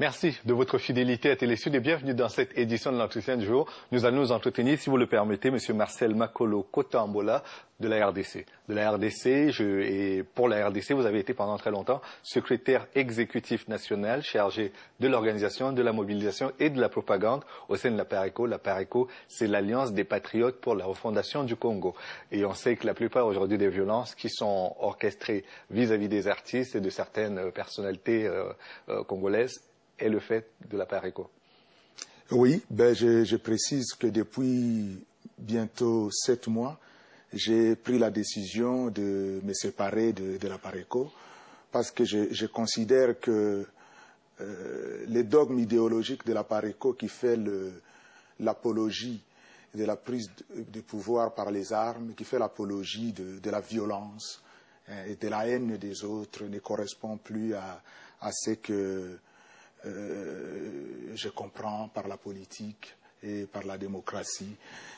Merci de votre fidélité à Télésud et bienvenue dans cette édition de l'entretien du jour. Nous allons nous entretenir, si vous le permettez, M. Marcel Makolo Kotambola de la RDC. Et pour la RDC, vous avez été pendant très longtemps secrétaire exécutif national chargé de l'organisation, de la mobilisation et de la propagande au sein de la PARECO. La PARECO, c'est l'Alliance des patriotes pour la refondation du Congo. Et on sait que la plupart aujourd'hui des violences qui sont orchestrées vis-à-vis des artistes et de certaines personnalités congolaises est le fait de la PARECO. Oui, je précise que depuis bientôt 7 mois, j'ai pris la décision de me séparer de la PARECO parce que je considère que les dogmes idéologiques de la PARECO qui fait l'apologie de la prise de pouvoir par les armes, qui fait l'apologie de la violence et de la haine des autres ne correspond plus à ce que je comprends par la politique et par la démocratie.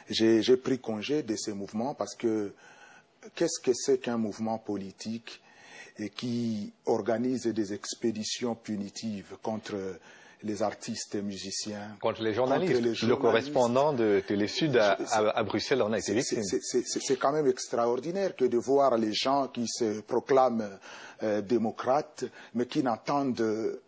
J'ai pris congé de ces mouvements parce que qu'est-ce que c'est qu'un mouvement politique et qui organise des expéditions punitives contre les artistes et musiciens, contre les journalistes. Le correspondant de Télésud à Bruxelles en a été victime. C'est quand même extraordinaire que de voir les gens qui se proclament démocrates mais qui n'entendent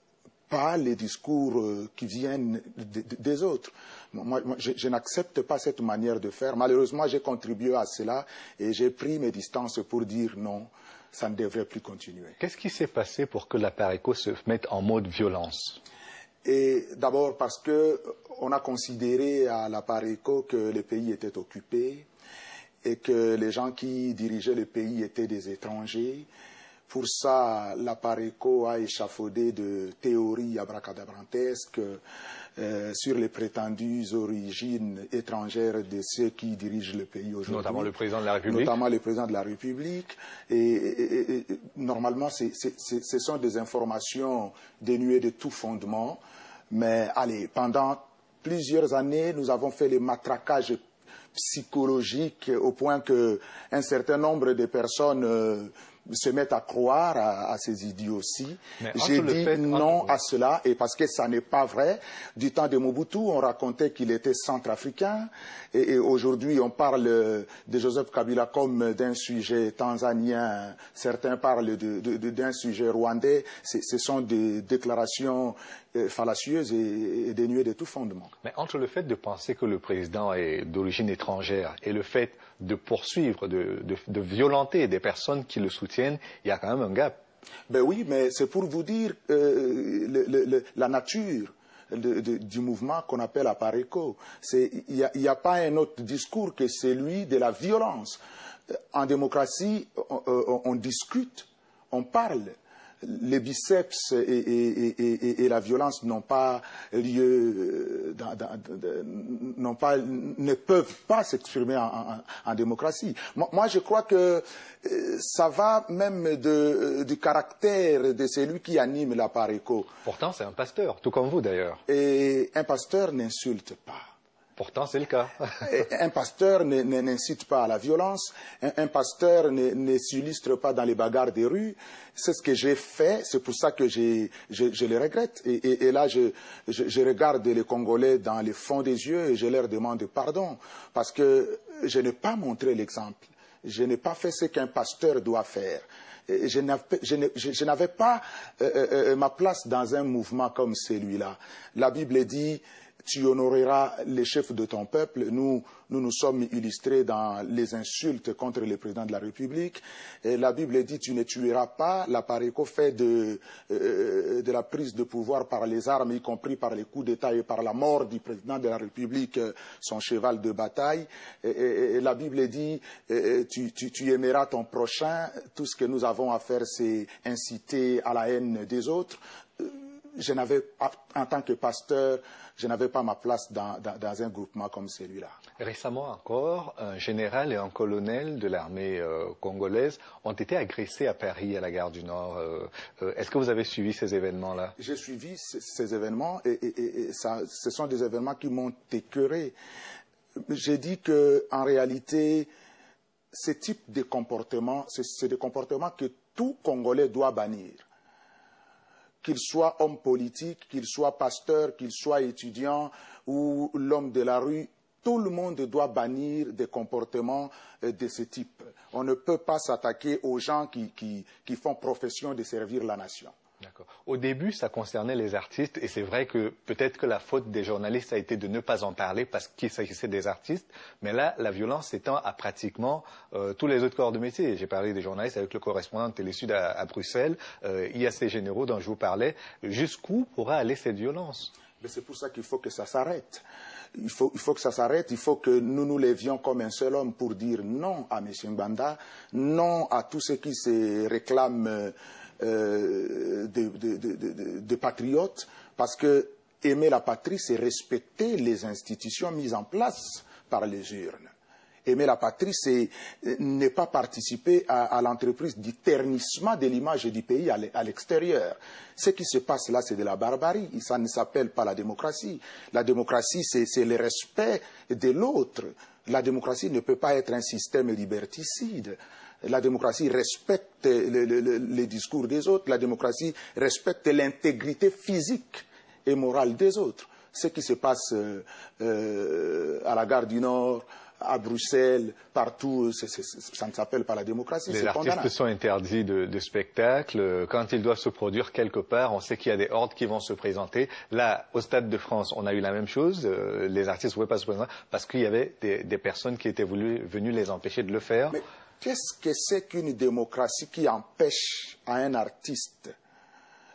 pas les discours qui viennent des autres. Moi, je n'accepte pas cette manière de faire. Malheureusement, j'ai contribué à cela et j'ai pris mes distances pour dire non, ça ne devrait plus continuer. Qu'est-ce qui s'est passé pour que la PARECO se mette en mode violence? Et d'abord parce qu'on a considéré à la PARECO que le pays était occupé et que les gens qui dirigeaient le pays étaient des étrangers. Pour ça, la PARECO a échafaudé de théories abracadabrantesques sur les prétendues origines étrangères de ceux qui dirigent le pays aujourd'hui. Notamment le président de la République. Notamment le président de la République. Et normalement, ce sont des informations dénuées de tout fondement. Mais allez, pendant plusieurs années, nous avons fait les matraquages psychologiques au point qu'un certain nombre de personnes se mettent à croire à ces idioties. J'ai dit non à cela, et parce que ça n'est pas vrai. Du temps de Mobutu, on racontait qu'il était centrafricain, et aujourd'hui on parle de Joseph Kabila comme d'un sujet tanzanien, certains parlent d'un sujet rwandais. Ce sont des déclarations fallacieuses et dénuées de tout fondement. Mais entre le fait de penser que le président est d'origine étrangère et le fait de poursuivre, de violenter des personnes qui le soutiennent, il y a quand même un gap. Ben oui, mais c'est pour vous dire la nature du mouvement qu'on appelle la PARECO. Il n'y a pas un autre discours que celui de la violence. En démocratie, on discute, on parle. Les biceps et la violence n'ont pas lieu, ne peuvent pas s'exprimer en démocratie. Moi, je crois que ça va même du caractère de celui qui anime la PARECO. Pourtant, c'est un pasteur, tout comme vous d'ailleurs. Et un pasteur n'insulte pas. Pourtant, c'est le cas. Un pasteur n'incite pas à la violence, un pasteur ne s'illustre pas dans les bagarres des rues. C'est ce que j'ai fait, c'est pour ça que je le regrette. Et là, je regarde les Congolais dans les fonds des yeux et je leur demande pardon, parce que je n'ai pas montré l'exemple. Je n'ai pas fait ce qu'un pasteur doit faire. Je n'avais pas ma place dans un mouvement comme celui-là. La Bible dit: tu honoreras les chefs de ton peuple. Nous sommes illustrés dans les insultes contre le président de la République. Et la Bible dit: tu ne tueras pas. La PARECO fait de la prise de pouvoir par les armes, y compris par les coups d'État et par la mort du président de la République, son cheval de bataille. Et la Bible dit: tu aimeras ton prochain. Tout ce que nous avons à faire, c'est inciter à la haine des autres. En tant que pasteur, je n'avais pas ma place dans un groupement comme celui-là. Récemment encore, un général et un colonel de l'armée congolaise ont été agressés à Paris, à la gare du Nord. Est-ce que vous avez suivi ces événements-là? J'ai suivi ces événements et ce sont des événements qui m'ont écœuré. J'ai dit qu'en réalité, ce type de comportement, c'est des comportements que tout Congolais doit bannir. qu'il soit homme politique, qu'il soit pasteur, qu'il soit étudiant ou l'homme de la rue, tout le monde doit bannir des comportements de ce type. On ne peut pas s'attaquer aux gens qui font profession de servir la nation. D'accord. Au début, ça concernait les artistes et c'est vrai que peut-être que la faute des journalistes a été de ne pas en parler parce qu'il s'agissait des artistes. Mais là, la violence s'étend à pratiquement tous les autres corps de métier. J'ai parlé des journalistes avec le correspondant de Télé Sud à Bruxelles. Il y a ces généraux dont je vous parlais. Jusqu'où pourra aller cette violence? Mais c'est pour ça qu'il faut que ça s'arrête. Il faut que ça s'arrête, il faut que nous nous levions comme un seul homme pour dire non à M. Ngbanda, non à tous ceux qui se réclament de patriotes, parce que aimer la patrie, c'est respecter les institutions mises en place par les urnes. Aimer la patrie, c'est ne pas participer à l'entreprise du ternissement de l'image du pays à l'extérieur. Ce qui se passe là, c'est de la barbarie. Ça ne s'appelle pas la démocratie. La démocratie, c'est le respect de l'autre. La démocratie ne peut pas être un système liberticide. La démocratie respecte les discours des autres. La démocratie respecte l'intégrité physique et morale des autres. Ce qui se passe à la gare du Nord, à Bruxelles, partout, ça ne s'appelle pas la démocratie. Les artistes sont interdits de spectacle. Quand ils doivent se produire quelque part, on sait qu'il y a des hordes qui vont se présenter. Là, au Stade de France, on a eu la même chose. Les artistes ne pouvaient pas se présenter parce qu'il y avait des personnes qui étaient venues les empêcher de le faire. Mais qu'est-ce que c'est qu'une démocratie qui empêche à un artiste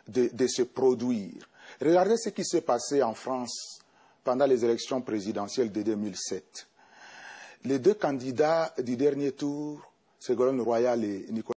de se produire? Regardez ce qui s'est passé en France pendant les élections présidentielles de 2007. Les deux candidats du dernier tour, Ségolène Royal et Nicolas